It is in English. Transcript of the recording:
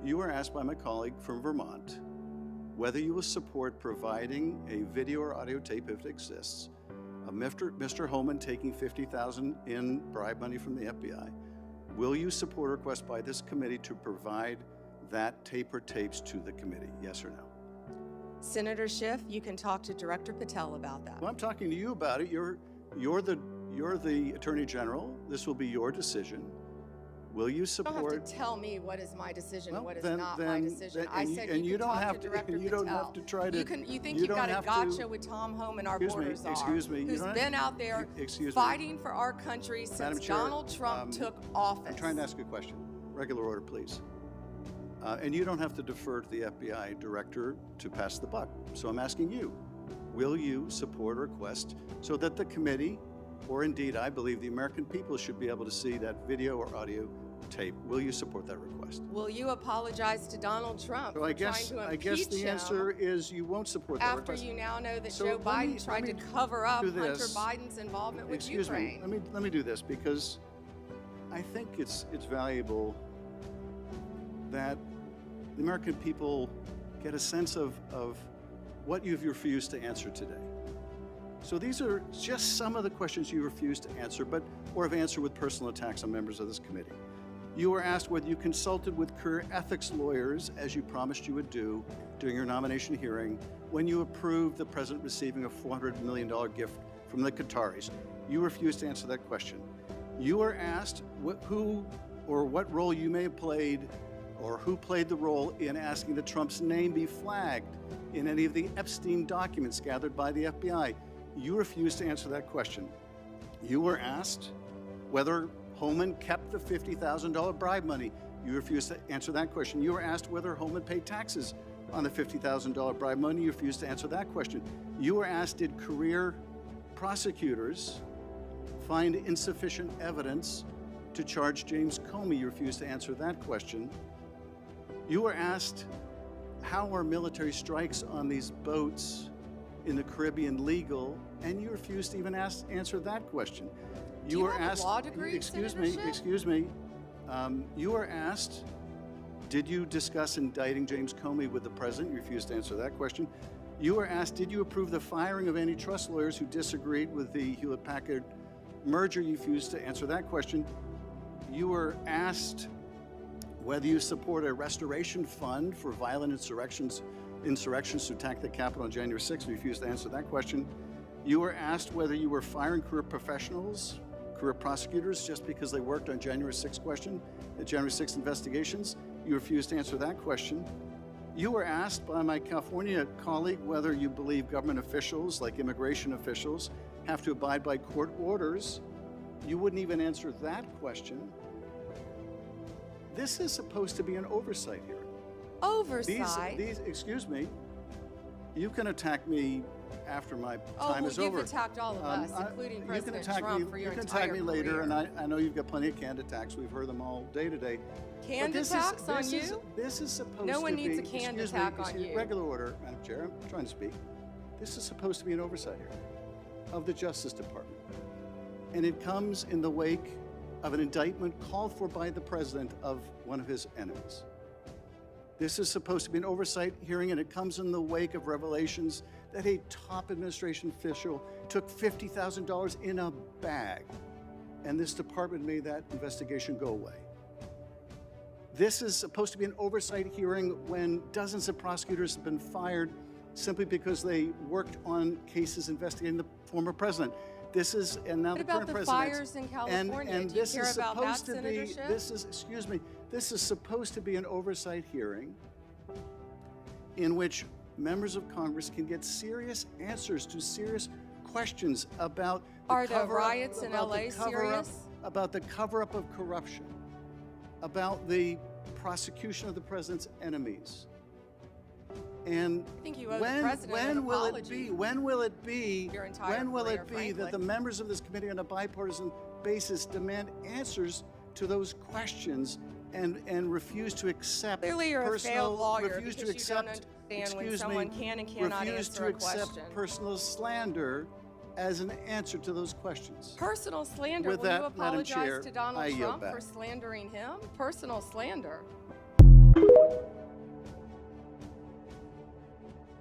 you were asked by my colleague from Vermont whether you will support providing a video or audio tape, if it exists, of Mr. Holman taking $50,000 in bribe money from the FBI. Will you support a request by this committee to provide that tape or tapes to the committee? Yes or no? Senator Schiff, you can talk to Director Patel about that. Well, I'm talking to you about it. You're the Attorney General. This will be your decision. Will you support? You don't have to tell me what is my decision and what is then, not my decision. I said you can talk to Director Patel. You don't have to try to. You think you've got a gotcha with Tom Homan, our borders czar, who's been out there fighting for our country since Donald Trump took office. I'm trying to ask a question. Regular order, please. And you don't have to defer to the FBI director to pass the buck. So I'm asking you, will you support a request so that the committee, or indeed I believe the American people, should be able to see that video or audio tape? Will you support that request? Will you apologize to Donald Trump so for trying to impeach the answer is you won't support that request. After you now know that Joe Biden tried to cover up Hunter Biden's involvement with Ukraine. Let me do this, because I think it's valuable that the American people get a sense of what you've refused to answer today. So these are just some of the questions you refused to answer, or have answered with personal attacks on members of this committee. You were asked whether you consulted with career ethics lawyers, as you promised you would do during your nomination hearing, when you approved the president receiving a $400 million gift from the Qataris. You refused to answer that question. You were asked who or what role you may have played, or who played the role in asking that Trump's name be flagged in any of the Epstein documents gathered by the FBI. You refused to answer that question. You were asked whether Holman kept the $50,000 bribe money. You refused to answer that question. You were asked whether Holman paid taxes on the $50,000 bribe money. You refused to answer that question. You were asked, did career prosecutors find insufficient evidence to charge James Comey? You refused to answer that question. You were asked, how are military strikes on these boats in the Caribbean legal? And you refused to even answer that question. You were asked, law degree, excuse me. You were asked, did you discuss indicting James Comey with the president? You refused to answer that question. You were asked, did you approve the firing of antitrust lawyers who disagreed with the Hewlett-Packard merger? You refused to answer that question. You were asked whether you support a restoration fund for violent insurrections to attack the Capitol on January 6th. You refused to answer that question. You were asked whether you were firing career professionals, career prosecutors, just because they worked on January 6th January 6th investigations. You refused to answer that question. You were asked by my California colleague whether you believe government officials, like immigration officials, have to abide by court orders. You wouldn't even answer that question. This is supposed to be an oversight hearing. Oversight? Excuse me, you can attack me after my time is over. You've attacked all of us, including President Trump, for your entire career. You can attack me later, and I know you've got plenty of canned attacks. We've heard them all day to day. Canned attacks on you? This is supposed to be... No one needs a canned attack on you. Regular order, Madam Chair, I'm trying to speak. This is supposed to be an oversight hearing of the Justice Department. And it comes in the wake of an indictment called for by the president of one of his enemies. This is supposed to be an oversight hearing, and it comes in the wake of revelations that a top administration official took $50,000 in a bag, and this department made that investigation go away. This is supposed to be an oversight hearing when dozens of prosecutors have been fired simply because they worked on cases investigating the former president. This is, and now what the current about the president. Fires in California? And do you this care is about that, supposed to Senator be. Schiff? This is supposed to be an oversight hearing in which members of Congress can get serious answers to serious questions about Are the riots in LA serious? About the cover-up of corruption, about the prosecution of the president's enemies. And I think you owe the president an apology. When will it be frankly, that the members of this committee on a bipartisan basis demand answers to those questions and refuse to accept Clearly you're a failed lawyer refuse because to accept, you don't understand when someone can and cannot answer a question. Refuse to accept personal slander as an answer to those questions. Personal slander? With Will that, you Madam apologize Chair, to Donald I yield Trump back. for slandering him? Personal slander. you.